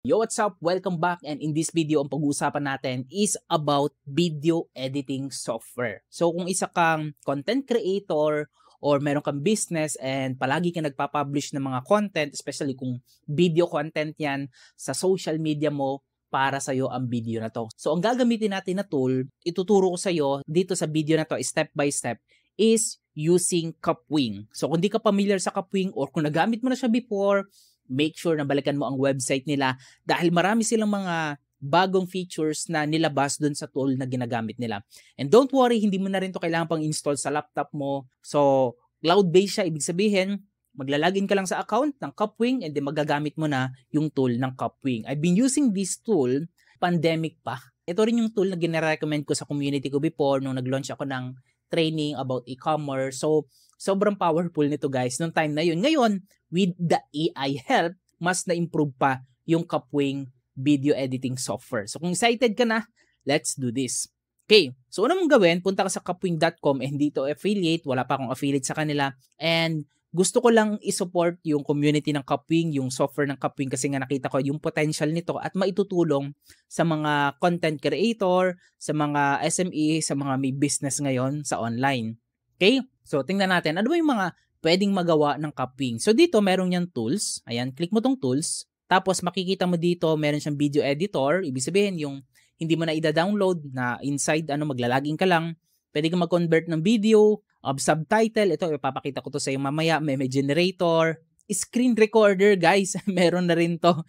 Yo, what's up? Welcome back, and in this video, ang pag-uusapan natin is about video editing software. So kung isa kang content creator or meron kang business and palagi ka nagpa-publish ng mga content, especially kung video content yan sa social media mo, para sa'yo ang video na to. So ang gagamitin natin na tool, ituturo ko sa'yo dito sa video na to step by step is using Kapwing. So kung di ka familiar sa Kapwing or kung nagamit mo na siya before, make sure na balikan mo ang website nila dahil marami silang mga bagong features na nilabas dun sa tool na ginagamit nila. And don't worry, hindi mo na rin to kailangan pang install sa laptop mo. So, cloud-based siya. Ibig sabihin, maglalagin ka lang sa account ng Kapwing and then magagamit mo na yung tool ng Kapwing. I've been using this tool, pandemic pa. Ito rin yung tool na gina-recommend ko sa community ko before nung nag-launch ako ng training about e-commerce. So, sobrang powerful nito guys nung time na yun. Ngayon, with the AI help, mas na-improve pa yung Kapwing video editing software. So kung excited ka na, let's do this. Okay, so una mong gawin, punta ka sa kapwing.com, hindi to affiliate, wala pa akong affiliate sa kanila. And gusto ko lang i-support yung community ng Kapwing, yung software ng Kapwing kasi nga nakita ko yung potential nito at maitutulong sa mga content creator, sa mga SME, sa mga may business ngayon sa online. Okay, so tingnan natin, ano ba yung mga pwedeng magawa ng Kapwing. So dito meron yung tools. Ayan, click mo tong tools. Tapos makikita mo dito meron siyang video editor. Ibig sabihin yung hindi mo na i-download na inside maglalagin ka lang. Pwede kang mag-convert ng video, subtitle. Ito ipapakita ko to sa iyo mamaya. May generator, screen recorder guys. Meron na rin to.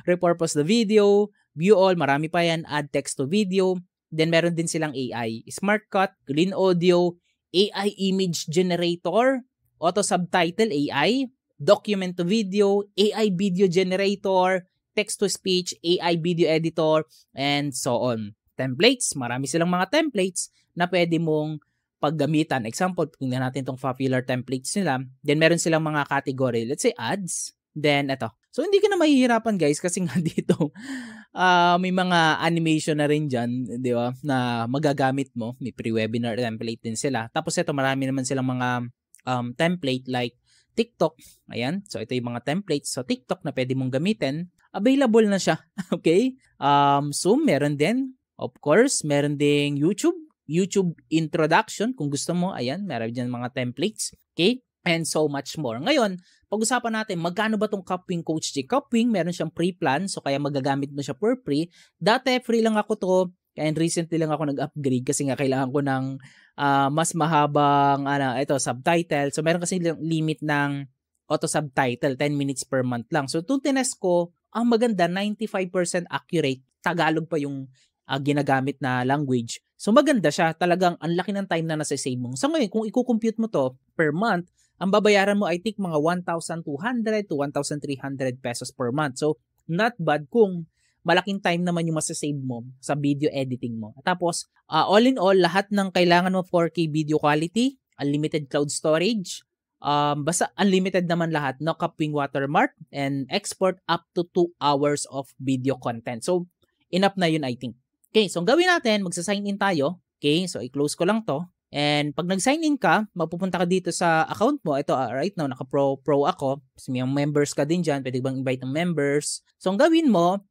Repurpose the video, view all, marami pa yan. Add text to video. Then meron din silang AI, Smart Cut, Clean Audio, AI image generator, auto subtitle AI, document to video, AI video generator, text to speech, AI video editor, and so on. Templates, marami silang mga templates na pwede mong paggamitan. Example, tingnan natin itong popular templates nila. Then meron silang mga category, let's say ads. Then ito. So hindi ka na mahihirapan guys kasi nga dito may mga animation na rin dyan, di ba, na magagamit mo. May pre-webinar template din sila. Tapos ito, marami naman silang mga template like TikTok. Ayan. So, ito yung mga templates sa TikTok na pwede mong gamitin. Available na siya. Okay? Zoom, meron din. Of course, meron ding YouTube. YouTube introduction. Kung gusto mo, ayan, meron dyan mga templates. Okay? And so much more. Ngayon, pag-usapan natin, magkano ba itong Kapwing Coach J? Kapwing, meron siyang free plan. So, kaya magagamit mo siya for free. Dati, free lang ako to. And recently lang ako nag-upgrade kasi nga kailangan ko ng mas mahabang subtitle. So meron kasi limit ng auto subtitle, 10 minutes per month lang. So itong tinest ko, ang maganda 95% accurate. Tagalog pa yung ginagamit na language. So maganda siya. Talagang ang laki ng time na nasa-save mo. So ngayon, kung i-compute mo to per month, ang babayaran mo I think mga 1,200 to 1,300 pesos per month. So not bad kung malaking time naman yung masasave mo sa video editing mo. Tapos, all in all, lahat ng kailangan mo 4K video quality, unlimited cloud storage, basta unlimited naman lahat, no Kapwing watermark, and export up to 2 hours of video content. So, enough na yun I think. Okay, so ang gawin natin, magsa-sign in tayo. Okay, so i-close ko lang to. And pag nag-sign in ka, mapupunta ka dito sa account mo. Ito, right now, naka-pro ako. So, may members ka din dyan. Pwede bang invite ng members? So, ang gawin mo,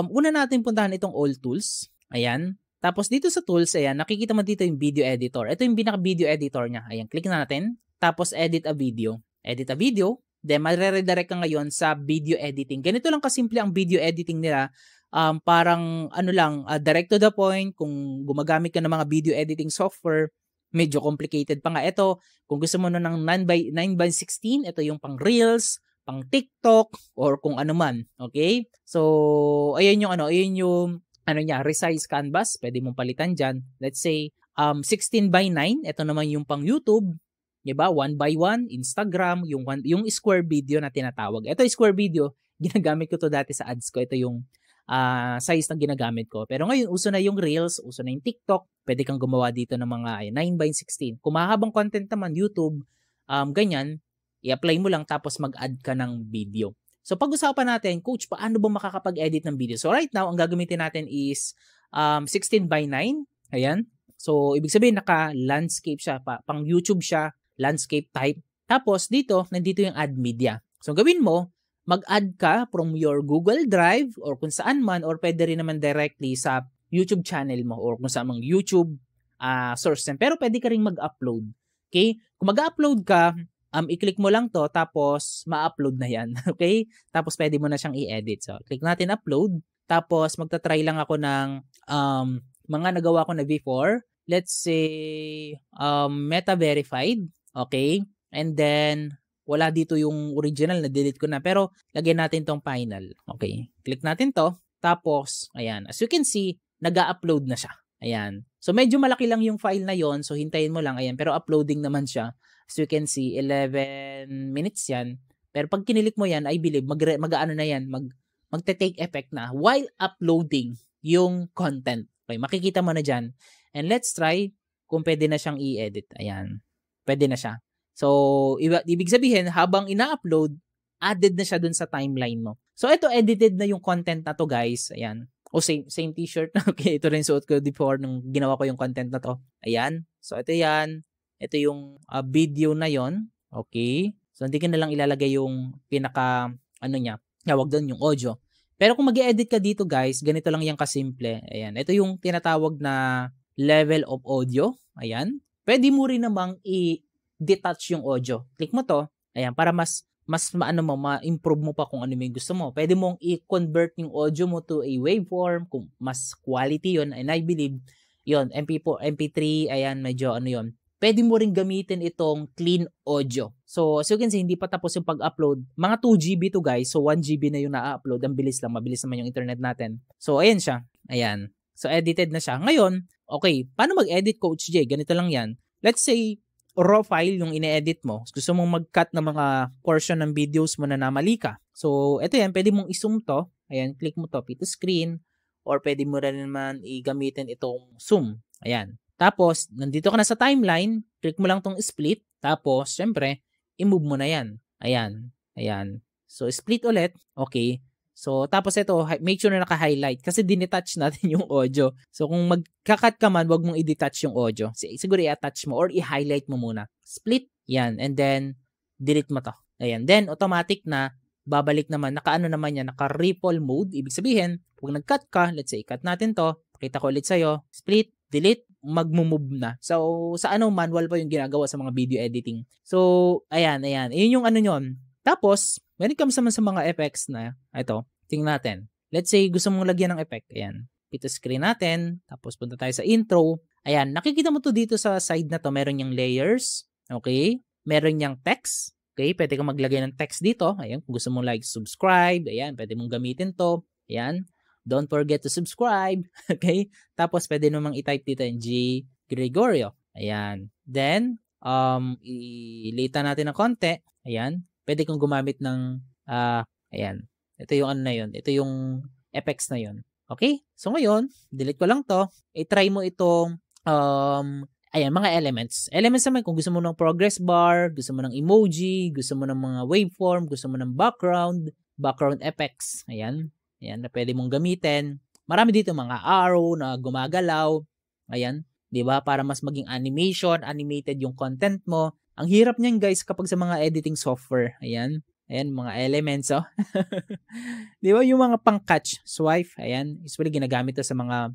una natin puntahan itong all tools. Ayan. Tapos dito sa tools, ayan, nakikita mo dito yung video editor. Ito yung pinaka-video editor niya. Ayan, click natin. Tapos edit a video. Edit a video. Then, mare-redirect ka ngayon sa video editing. Ganito lang kasimple ang video editing nila. Parang, direct to the point. Kung gumagamit ka ng mga video editing software, medyo complicated pa nga. Ito, kung gusto mo ng 9x16, ito yung pang Reels, pang TikTok, or kung ano man. Okay? So, ayan yung resize canvas. Pwede mong palitan dyan. Let's say, 16:9. Ito naman yung pang YouTube. Diba? 1x1. Instagram. Yung square video na tinatawag. Ito square video. Ginagamit ko to dati sa ads ko. Ito yung size na ginagamit ko. Pero ngayon, uso na yung Reels, uso na yung TikTok. Pwede kang gumawa dito ng mga 9x16. Kung mahabang content naman, YouTube, ganyan, i-apply mo lang tapos mag-add ka ng video. So pag-usapan natin, coach, paano ba makakapag-edit ng video? So right now, ang gagamitin natin is 16:9. Ayan. So ibig sabihin naka-landscape siya, pang YouTube siya, landscape type. Tapos dito, nandito yung add media. So gawin mo, mag-add ka from your Google Drive or kung saan man, or pwede rin naman directly sa YouTube channel mo or kung saan mang YouTube source yan. Pero pwede ka rin mag-upload. Okay? Kung mag-upload ka, i-click mo lang to, tapos ma-upload na yan. Okay? Tapos pwede mo na siyang i-edit. So, click natin upload. Tapos magta-try lang ako ng mga nagawa ko na before. Let's say meta verified. Okay? And then wala dito yung original, na delete ko na. Pero lagyan natin tong final. Okay? Click natin to. Tapos, ayan. As you can see, nag-upload na siya. Ayan. So medyo malaki lang yung file na yon. So hintayin mo lang. Ayan. Pero uploading naman siya. As you can see, 11 minutes yan. Pero pag kinilik mo yan, I believe, mag-ano na yan, magte-take effect na while uploading yung content. Okay, makikita mo na dyan. And let's try kung pwede na siyang i-edit. Ayan. Pwede na siya. So, ibig sabihin, habang ina-upload, added na siya dun sa timeline mo. So, ito, edited na yung content na to, guys. Ayan. O, same t-shirt. Okay, ito rin suot ko before nung ginawa ko yung content na to. Ayan. So, ito yan. Ito yung video na yon. Okay. So, hindi ka na lang ilalagay yung pinaka, niya, tawag doon yung audio. Pero kung mag-edit ka dito, guys, ganito lang yung kasimple. Ayan. Ito yung tinatawag na level of audio. Ayan. Pwede mo rin namang i-detach yung audio. Click mo to. Ayan. Para ma-improve mo pa kung ano yung gusto mo. Pwede mong i-convert yung audio mo to a waveform. Kung mas quality yon. And I believe, yon MP4, MP3, ayan, medyo yon. Pwede mo rin gamitin itong clean audio. So, as you can see, hindi pa tapos yung pag-upload. Mga 2 GB to, guys. So, 1 GB na yung na-upload. Ang bilis lang. Mabilis naman yung internet natin. So, ayan siya. Ayan. So, edited na siya. Ngayon, okay, paano mag-edit, Coach J? Ganito lang yan. Let's say, raw file yung ine-edit mo. Gusto mong mag-cut ng mga portion ng videos mo na namali ka. So, ito yan. Pwede mong i-zoom to. Ayan, click mo to, fit to screen. Or pwede mo rin naman i-gamitin itong zoom. Ayan. Tapos, nandito ka na sa timeline, click mo lang tong split, tapos, syempre, i-move mo na yan. Ayan. Ayan. So, split ulit. Okay. So, tapos ito, make sure na naka-highlight kasi dinetouch natin yung audio. So, kung magka-cut ka man, wag mong i-detach yung audio. Siguro i-attach mo or i-highlight mo muna. Split. Yan. And then, delete mo to. Ayan. Then, automatic na, babalik naman. Naka-ano naman yan, naka-ripple mode. Ibig sabihin, kung nag-cut ka, let's say, cut natin to. Pakita ko ulit sa'yo. Split. Delete, magmo-move na. So, sa manual pa yung ginagawa sa mga video editing. So, ayan. Yun yung nyon. Tapos, when it comes naman sa mga effects na, ito, tingnan natin. Let's say, gusto mong lagyan ng effect. Ayan. Pito screen natin. Tapos, punta tayo sa intro. Ayan. Nakikita mo to dito sa side na to. Meron niyang layers. Okay. Meron niyang text. Okay. Pwede kang maglagay ng text dito. Ayan. Kung gusto mong like, subscribe. Ayan. Pwede mong gamitin to. Ayan. Don't forget to subscribe. Okay? Tapos, pwede namang i-type dito yung G. Gregorio. Ayan. Then, ilita natin ng konti. Ayan. Pwede kong gumamit ng, ayan. Ito yung na yun. Ito yung effects na yun. Okay? So, ngayon, delete ko lang to. I-try mo itong, ayan, mga elements. Elements naman, kung gusto mo ng progress bar, gusto mo ng emoji, gusto mo ng mga waveform, gusto mo ng background effects. Ayan. Ayan, na pwede mong gamitin. Marami dito mga arrow na gumagalaw. Ayan, 'di ba? Para mas maging animated yung content mo. Ang hirap niyan, guys, kapag sa mga editing software. Ayan. Ayan, mga elements, oh. 'Di ba yung mga pang-catch, swipe, ayan, usually ginagamit 'to sa mga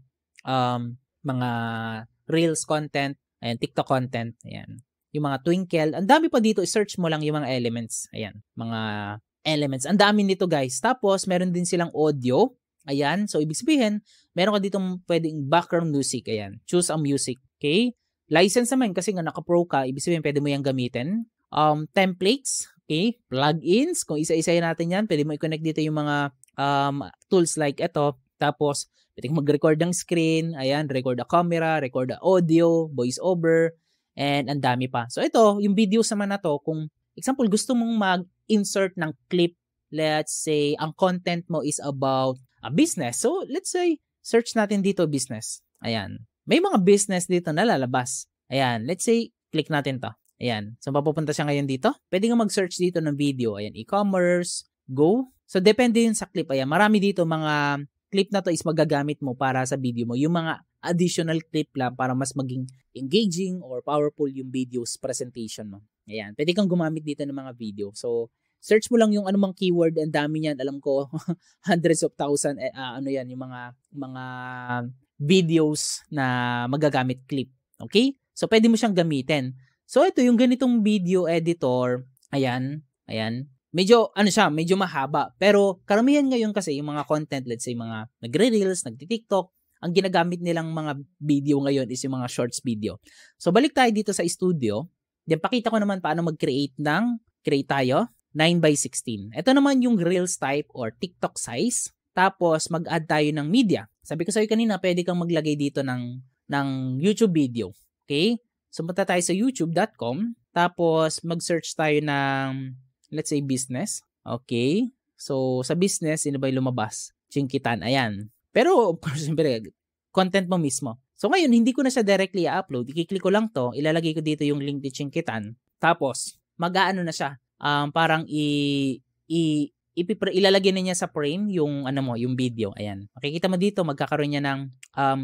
Reels content, ayan, TikTok content, ayan. Yung mga twinkle, ang dami pa dito, i-search mo lang yung mga elements. Ayan, mga elements. Ang dami nito, guys. Tapos, meron din silang audio. Ayan. So, ibig sabihin, meron ka ditong pwedeng background music. Ayan. Choose a music. Okay? License naman kasi nga naka-pro ka. Ibig sabihin, pwede mo yung gamitin. Templates. Okay? Plugins. Kung isa-isayin natin yan, pwede mo i-connect dito yung mga tools like ito. Tapos, pwede kang mag-record ng screen. Ayan. Record a camera. Record a audio. Voice over. And ang dami pa. So, ito, yung videos naman na to, kung example, gusto mong mag-insert ng clip, let's say, ang content mo is about a business. So, let's say, search natin dito business. Ayan. May mga business dito na lalabas. Ayan. Let's say, click natin to. Ayan. So, mapupunta siya ngayon dito. Pwede nga mag-search dito ng video. Ayan. E-commerce. Go. So, depende yun sa clip. Ayan. Marami dito mga clip na to is magagamit mo para sa video mo. Yung mga additional clip lang para mas maging engaging or powerful yung videos presentation mo. Ayan. Pwede kang gumamit dito ng mga video. So, Search mo lang yung anumang keyword, ang dami niyan, alam ko hundreds of thousand ano yan, yung mga videos na magagamit clip. Okay? So pwede mo siyang gamitin. So ito yung ganitong video editor, ayan. Medyo ano siya, medyo mahaba. Pero karamihan ngayon kasi yung mga content, let's say mga nagre-reels, nagti-TikTok, ang ginagamit nilang mga video ngayon is yung mga shorts video. So balik tayo dito sa studio. Then pakita ko naman paano mag-create tayo 9:16. Ito naman yung Reels type or TikTok size. Tapos mag-add tayo ng media. Sabi ko sa iyo kanina, pwede kang maglagay dito ng YouTube video. Okay? So punta tayo sa youtube.com. Tapos mag-search tayo ng, let's say, business. Okay? So sa business, sino ba yung lumabas? Chinkitan. Ayan. Pero, of course, siyempre, content mo mismo. So, ngayon, hindi ko na siya directly i-upload. I-click ko lang to. Ilalagay ko dito yung link ni Chinkitan. Tapos, mag-aano na siya. Parang ilalagay na niya sa frame yung, yung video. Ayan. Makikita mo dito, magkakaroon niya ng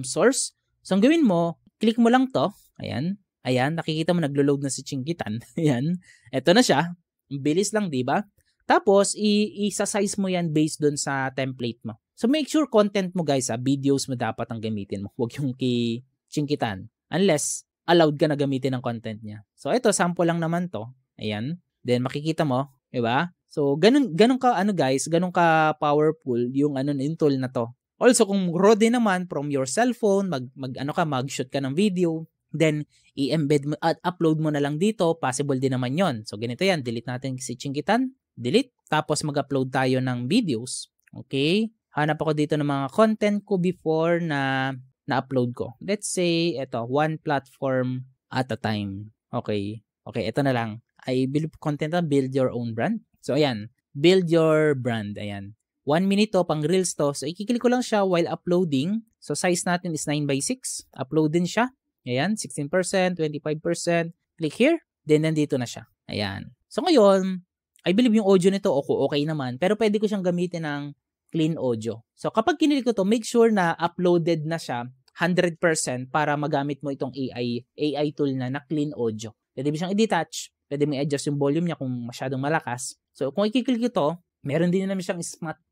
source. So, ang gawin mo, click mo lang to. Ayan. Nakikita mo, naglo-load na si Chinkitan. Ayan. Ito na siya. Bilis lang, di ba? Tapos, isa-size mo yan based dun sa template mo. So, make sure content mo guys, videos mo dapat ang gamitin mo. Huwag yung kay Chinkitan. Unless, allowed ka na gamitin ang content niya. So, ito, sample lang naman to. Ayan. Then, makikita mo. Diba? So, ganun ka, ganun ka powerful yung, yung tool na to. Also, kung raw din naman from your cellphone, mag-shoot ka ng video, then, i-embed mo at upload mo na lang dito, possible din naman yon. So, ganito yan. Delete natin si Chinkitan. Delete. Tapos, mag-upload tayo ng videos. Okay? Hanap ako dito ng mga content ko before na na-upload ko. Let's say, ito, one platform at a time. Okay, ito na lang. I believe content na build your own brand. So, ayan. Build your brand. Ayan. 1 minute to, pang reels to. So, ikiklik ko lang siya while uploading. So, size natin is 9:6. Upload din siya. Ayan, 16%, 25%. Click here. Then, nandito na siya. Ayan. So, ngayon, I believe yung audio nito, okay naman. Pero pwede ko siyang gamitin ng clean audio. So, kapag kinilik ko to, make sure na uploaded na siya 100% para magamit mo itong AI tool na clean audio. Pwede mo siyang i-detach. Pwede mo i-adjust yung volume niya kung masyadong malakas. So, kung i-click ito, meron din naman siyang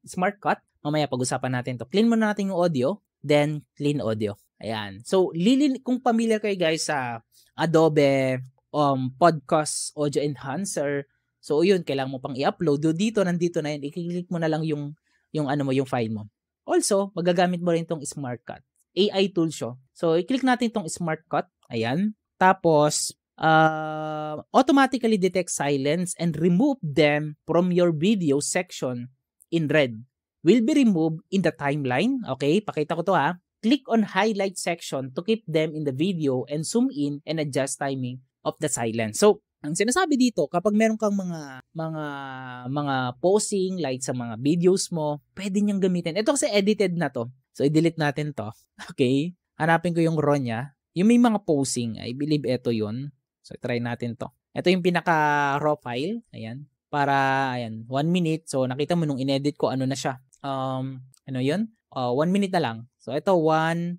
smart cut. Mamaya pag-usapan natin to. Clean muna natin yung audio, then clean audio. Ayan. So, kung familiar kayo guys sa Adobe Podcast Audio Enhancer, so yun, kailangan mo pang i-upload. Nandito na yun. I-click mo na lang yung file mo. Also, magagamit mo rin itong Smart Cut. AI tool siya. So, i-click natin itong Smart Cut. Ayan. Tapos, automatically detect silence and remove them from your video section in red. Will be removed in the timeline. Okay, pakita ko to ha. Click on highlight section to keep them in the video and zoom in and adjust timing of the silence. So, ang sinasabi dito, kapag meron kang mga posing like sa mga videos mo, pwede niyang gamitin. Ito kasi edited na to. So, i-delete natin to. Okay? Hanapin ko yung raw niya. Yung may mga posing, I believe ito yun. So, try natin to. Ito yung pinaka-raw file. Ayan. Para, 1 minute. So, nakita mo nung inedit ko, ano na siya. Ano yun? 1 minute na lang. So, ito 1.5.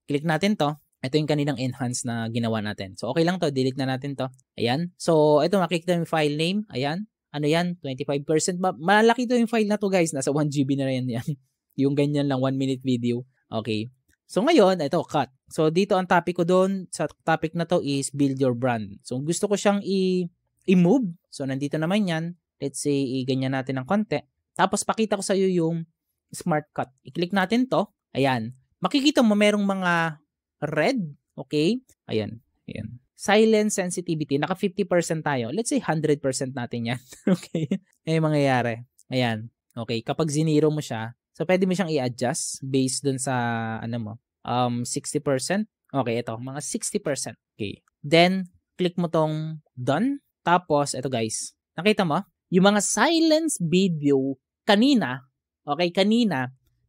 Click natin to. Ito yung kaninang enhance na ginawa natin. So, okay lang to. Delete na natin to. Ayan. So, ito makikita yung file name. Ayan. Ano yan? 25%. Malaki to yung file na to guys. Nasa 1 GB na rin yan. Yung ganyan lang 1 minute video. Okay. So, ngayon, ito, cut. So, dito ang topic ko doon. Sa topic na to is build your brand. So, gusto ko siyang i-move. So, nandito naman yan. Let's say, ganyan natin ng konti. Tapos, pakita ko sa iyo yung smart cut. I-click natin to. Ayan. Makikita mo merong mga red. Okay? Ayan. Silence sensitivity. Naka 50% tayo. Let's say 100% natin yan. Okay? Ay mangyayari. Ayan. Okay. Kapag zinero mo siya, so pwede mo siyang i-adjust based dun sa 60%. Okay, ito. Mga 60%. Okay. Then, click mo tong done. Tapos, ito guys. Nakita mo? Yung mga silence video kanina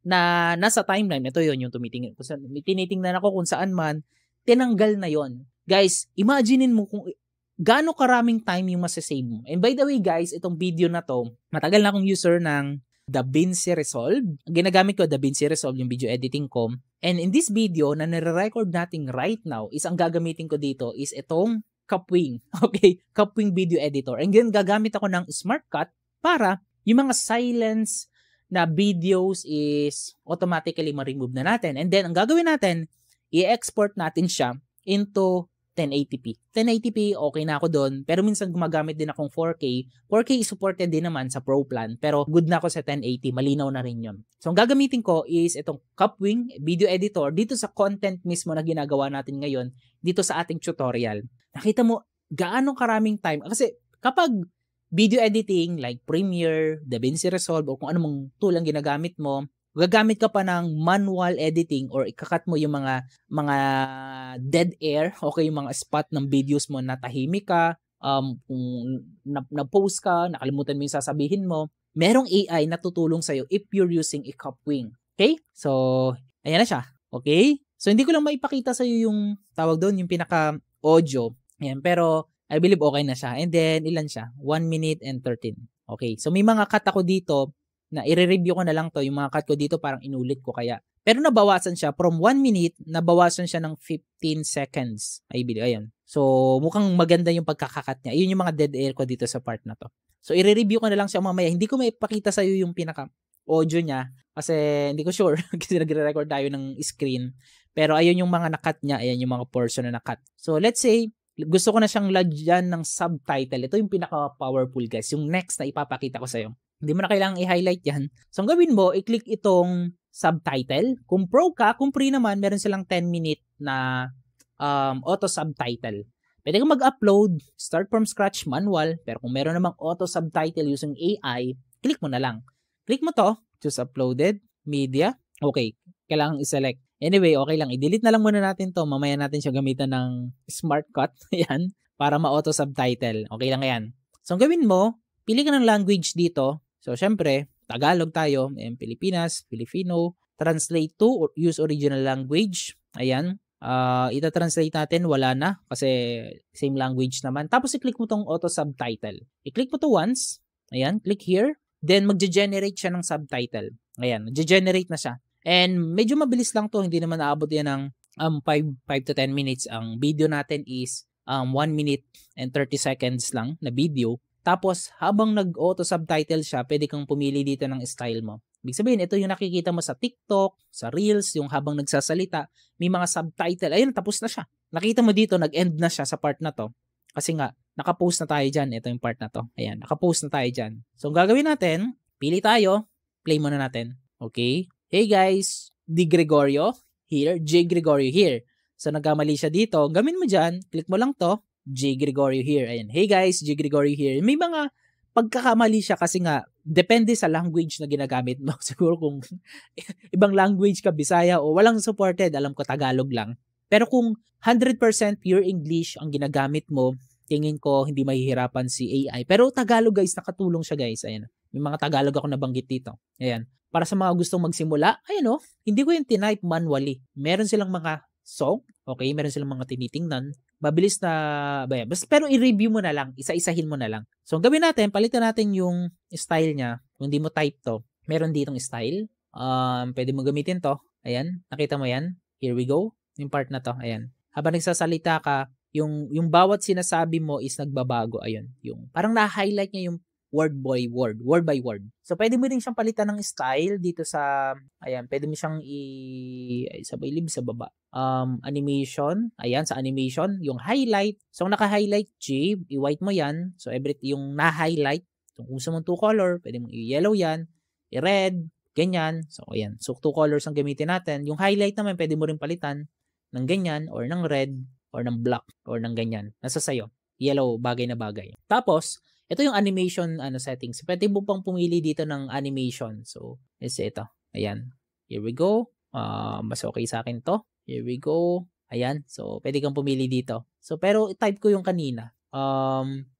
na nasa timeline, ito yon yung tinitingnan ako kung saan man, tinanggal na yon. Guys, imaginein mo kung gaano karaming time yung masasave mo. And by the way guys, itong video na to, matagal na akong user ng DaVinci Resolve. Ginagamit ko DaVinci Resolve yung video editing ko. And in this video na nire-record natin right now, ang gagamitin ko dito is itong Kapwing. Okay? Kapwing Video Editor. And then gagamit ako ng SmartCut para yung mga silence na videos is automatically ma-remove na natin. And then, ang gagawin natin, i-export natin siya into 1080p. 1080p, okay na ako doon. Pero minsan gumagamit din akong 4K. 4K is supported din naman sa Pro plan. Pero good na ako sa 1080. Malinaw na rin yun. So, ang gagamitin ko is itong Kapwing Video Editor dito sa content mismo na ginagawa natin ngayon dito sa ating tutorial. Nakita mo, gaano karaming time. Kasi kapag video editing like Premiere, DaVinci Resolve, o kung anong tool ang ginagamit mo, gagamit ka pa ng manual editing or ikakat mo yung mga dead air, okay, yung mga spot ng videos mo na tahimik ka, kung na-post ka, nakalimutan mo yung sasabihin mo, merong AI na tutulong sa'yo if you're using a Kapwing. Okay? So, ayan na siya. Okay? So, hindi ko lang maipakita sa'yo yung tawag doon, yung pinaka-audio. Ayan, pero I believe okay na siya. And then, ilan siya? 1 minute and 13. Okay. So, may mga cut ako dito na i-review ko na lang to. Yung mga cut ko dito parang inulit ko kaya. Pero nabawasan siya. From 1 minute, nabawasan siya ng 15 seconds. I believe. Ayan. So, mukhang maganda yung pagkakakat niya. Yun yung mga dead air ko dito sa part na to. So, i-review ko na lang siya mamaya. Hindi ko maipakita sa'yo yung pinaka-audio niya. Kasi hindi ko sure. Kasi nagre-record tayo ng screen. Pero ayun yung mga nakat niya. Ayan yung mga portion na nakat. So, let's say, gusto ko na siyang lagyan ng subtitle. Ito yung pinaka-powerful guys. Yung next na ipapakita ko sa'yo. Hindi mo na kailangang i-highlight yan. So, ang gawin mo, i-click itong subtitle. Kung pro ka, kung free naman, meron silang 10-minute na auto-subtitle. Pwede kang mag-upload, start from scratch, manual. Pero kung meron namang auto-subtitle using AI, click mo na lang. Click mo to, choose uploaded, media. Okay, kailangang i-select. Anyway, okay lang. I-delete na lang muna natin to. Mamaya natin siya gamitan ng SmartCut. Ayan. Para ma-auto-subtitle. Okay lang yan. So, ang gawin mo, pili ka ng language dito. So, syempre, Tagalog tayo. Ayan, Pilipinas, Filipino. Translate to or use original language. Ayan. Ita-translate natin. Wala na. Kasi same language naman. Tapos, i-click mo tong auto-subtitle. I-click mo to once. Ayan. Click here. Then, magge-generate siya ng subtitle. Ayan. Magge-generate na siya. And medyo mabilis lang to, hindi naman aabot yan ng 5 to 10 minutes. Ang video natin is 1 minute and 30 seconds lang na video. Tapos habang nag-auto-subtitle siya, pwede kang pumili dito ng style mo. Ibig sabihin, ito yung nakikita mo sa TikTok, sa Reels, yung habang nagsasalita, may mga subtitle. Ayun, tapos na siya. Nakita mo dito, nag-end na siya sa part na to. Kasi nga, nakapost na tayo dyan. Ito yung part na to. Ayan, nakapost na tayo dyan. So, ang gagawin natin, pili tayo, play muna natin. Okay? Hey guys, D. Gregorio here, J. Gregorio here. So, nagkamali siya dito. Gamin mo dyan, click mo lang to, J. Gregorio here. Ayan. Hey guys, J. Gregorio here. May mga pagkakamali siya kasi nga, depende sa language na ginagamit mo. Siguro kung ibang language ka, Bisaya o walang supported, alam ko Tagalog lang. Pero kung 100% pure English ang ginagamit mo, tingin ko hindi mahihirapan si AI. Pero Tagalog guys, nakatulong siya guys. Ayan. May mga Tagalog ako nabanggit dito. Ayan. Para sa mga gustong magsimula, ayun o, hindi ko yung tinype manually. Meron silang mga song, okay, meron silang mga tinitingnan. Mabilis na, pero i-review mo na lang, isa-isahin mo na lang. So, ang gawin natin, palitan natin yung style niya. Kung hindi mo type to, meron ditong style. Pwede mo gamitin to. Ayan, nakita mo yan? Here we go. Yung part na to, ayan. Habang nagsasalita ka, yung bawat sinasabi mo is nagbabago. Ayun, yung parang na-highlight niya yung word by word. So, pwede mo din siyang palitan ng style dito sa, ayan, pwede mo siyang sa baba. Animation, ayan, sa animation, yung highlight. So, naka-highlight J, i-white mo yan. So, yung na-highlight, kung gusto mong 2 color, pwede mong i-yellow yan, i-red, ganyan. So, ayan. So, 2 colors ang gamitin natin. Yung highlight naman, pwede mo rin palitan ng ganyan, or ng red, or ng black, or ng ganyan. Nasa sayo. Yellow, bagay na bagay. Tapos, ito yung animation settings. Pwede mo pang pumili dito ng animation. So, let's say ito. Ayan. Here we go. Mas okay sa akin to. Here we go. Ayan. So, pwede kang pumili dito. So, pero type ko yung kanina.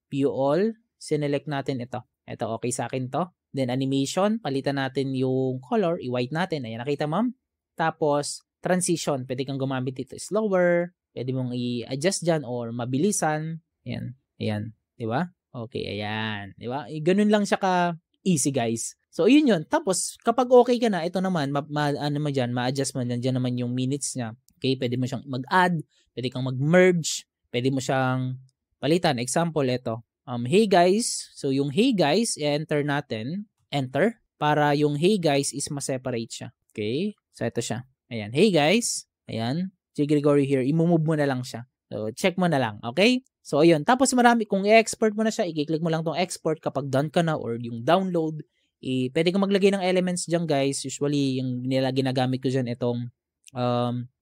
View all. Sinelect natin ito. Ito, okay sa akin to. Then, animation. Palitan natin yung color. I-white natin. Ayan. Nakita ma'am? Tapos, transition. Pwede kang gumamit dito. Slower. Pwede mong i-adjust dyan or mabilisan. Ayan. Ayan. Diba? Okay, ayan. Diba? Ganun lang siya ka-easy, guys. So, yun yun. Tapos, kapag okay ka na, ito naman, ma-adjust mo dyan. Dyan naman yung minutes niya. Okay, pwede mo siyang mag-add, pwede kang mag-merge, pwede mo siyang Palitan, example, ito. Hey guys. So, yung hey guys, i-enter natin. Enter. Para yung hey guys is ma-separate siya. Okay? So, ito siya. Ayan. Hey guys. Ayan. J. Gregory here. I-move mo na lang siya. So, check mo na lang. Okay? So, ayun. Tapos marami, kung i-export mo na siya, i-click mo lang tong export kapag done ka na or yung download. Pwede kang maglagay ng elements dyan, guys. Usually, yung ginagamit ko dyan, itong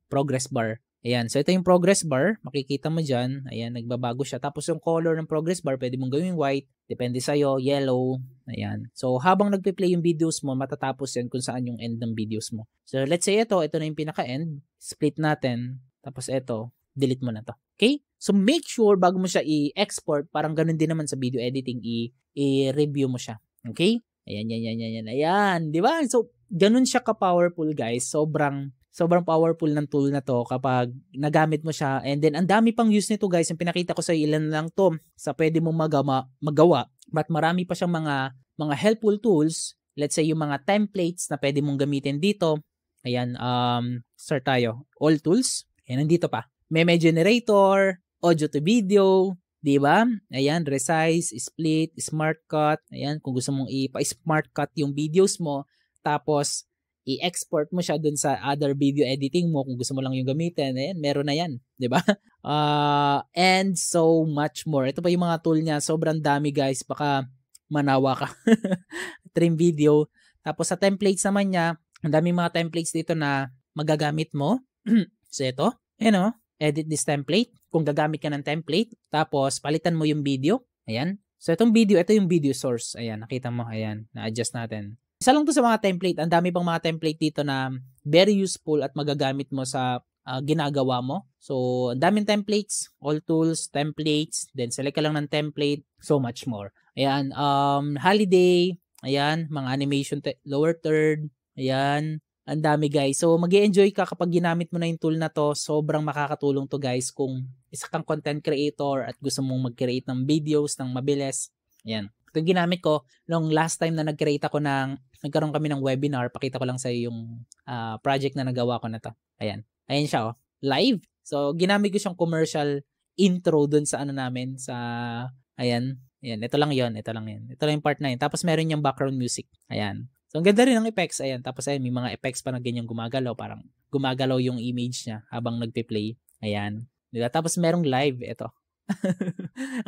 progress bar. Ayan. So, ito yung progress bar. Makikita mo dyan. Ayan, nagbabago siya. Tapos yung color ng progress bar, pwede mong gawing white. Depende sa'yo. Yellow. Ayan. So, habang nagpe-play yung videos mo, matatapos yan kung saan yung end ng videos mo. So, let's say ito na yung pinaka-end. Split natin. Tapos ito, delete mo na to. Okay? So, make sure bago mo siya i-export, parang ganun din naman sa video editing, i-review mo siya. Okay? Ayan. Ayan. Di ba? So, ganun siya ka-powerful, guys. Sobrang powerful ng tool na to kapag nagamit mo siya. And then, ang dami pang use nito, guys. Yung pinakita ko sa ilan lang to sa pwede mong magawa. But marami pa siyang mga helpful tools. Let's say, yung mga templates na pwede mong gamitin dito. Ayan. Start tayo. All tools. Ayan, nandito pa. Meme generator, audio to video, di ba? Ayan, resize, split, smart cut. Ayan, kung gusto mong ipa-smart cut yung videos mo, tapos i-export mo siya dun sa other video editing mo kung gusto mo lang yung gamitin. Ayan, meron na yan, di ba? And so much more. Ito pa yung mga tool niya. Sobrang dami, guys. Baka manawa ka. Trim video. Tapos sa templates naman niya, ang daming mga templates dito na magagamit mo. So ito, ayan o. Edit this template. Kung gagamit ka ng template, tapos palitan mo yung video. Ayan. So, itong video, ito yung video source. Ayan, nakita mo. Ayan, na-adjust natin. Isa lang to sa mga template. Ang dami pang mga template dito na very useful at magagamit mo sa ginagawa mo. So, ang daming templates, all tools, templates, then select ka lang ng template, so much more. Ayan, holiday, ayan, mga animation, lower third, ayan. Ang dami, guys. So, mag-i-enjoy ka kapag ginamit mo na yung tool na to. Sobrang makakatulong to, guys, kung isa kang content creator at gusto mong mag-create ng videos ng mabilis. Ayan. Ito ginamit ko nung last time na nagkaroon kami ng webinar. Pakita ko lang sa iyo yung project na nagawa ko na to. Ayan. Ayan siya, oh. Live. So, ginamit ko siyang commercial intro dun sa namin. Ayan. Ayan. Ito lang yun. Ito lang yung part na yun. Tapos, meron yung background music. Ayan. So, ang ganda rin ng effects. Ayan. Tapos, ayan, may mga effects pa na ganyan gumagalaw. Parang gumagalaw yung image niya habang nagpe-play. Ayan. Diba? Tapos, merong live. Ito.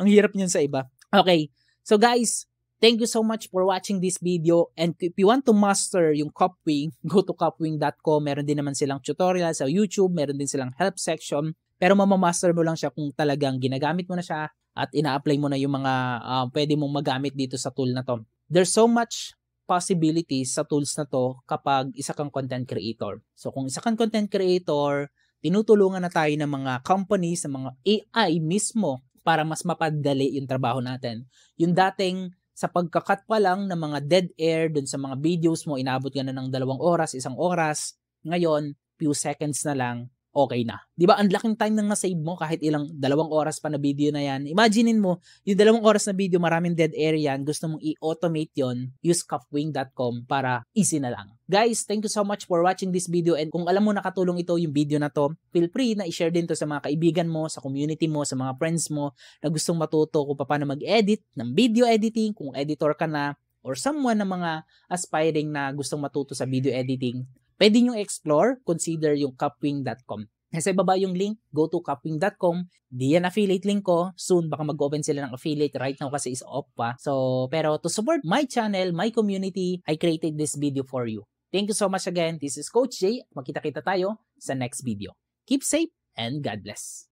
Ang hirap niyan sa iba. Okay. So, guys, thank you so much for watching this video. And if you want to master yung Copwing, go to copwing.com. Meron din naman silang tutorial sa YouTube. Meron din silang help section. Pero mamamaster mo lang siya kung talagang ginagamit mo na siya at ina-apply mo na yung mga pwede mong magamit dito sa tool na to. There's so much possibilities sa tools na to kapag isa kang content creator. So kung isa kang content creator, tinutulungan na tayo ng mga companies, ng mga AI mismo para mas mapadali yung trabaho natin. Yung dating sa pagkakat pa lang ng mga dead air dun sa mga videos mo, inabot ka na ng 2 oras, 1 oras. Ngayon, few seconds na lang, okay na. Di ba? Ang laking time nang na-save mo kahit ilang 2 oras pa na video na yan. Imaginein mo, yung 2 oras na video, maraming dead air yan. Gusto mong i-automate yon, use copwing.com para easy na lang. Guys, thank you so much for watching this video. And kung alam mo nakatulong ito yung video na to, feel free na i-share din to sa mga kaibigan mo, sa community mo, sa mga friends mo na gustong matuto kung paano mag-edit ng video editing, kung editor ka na, or someone na mga aspiring na gustong matuto sa video editing. Pwede nyo explore, consider yung copwing.com. Nasa ibaba yung link, go to copwing.com. Di yan affiliate link ko. Soon, baka mag-open sila ng affiliate. Right now kasi is off pa. So, pero to support my channel, my community, I created this video for you. Thank you so much again. This is Coach Jay. Magkita-kita tayo sa next video. Keep safe and God bless.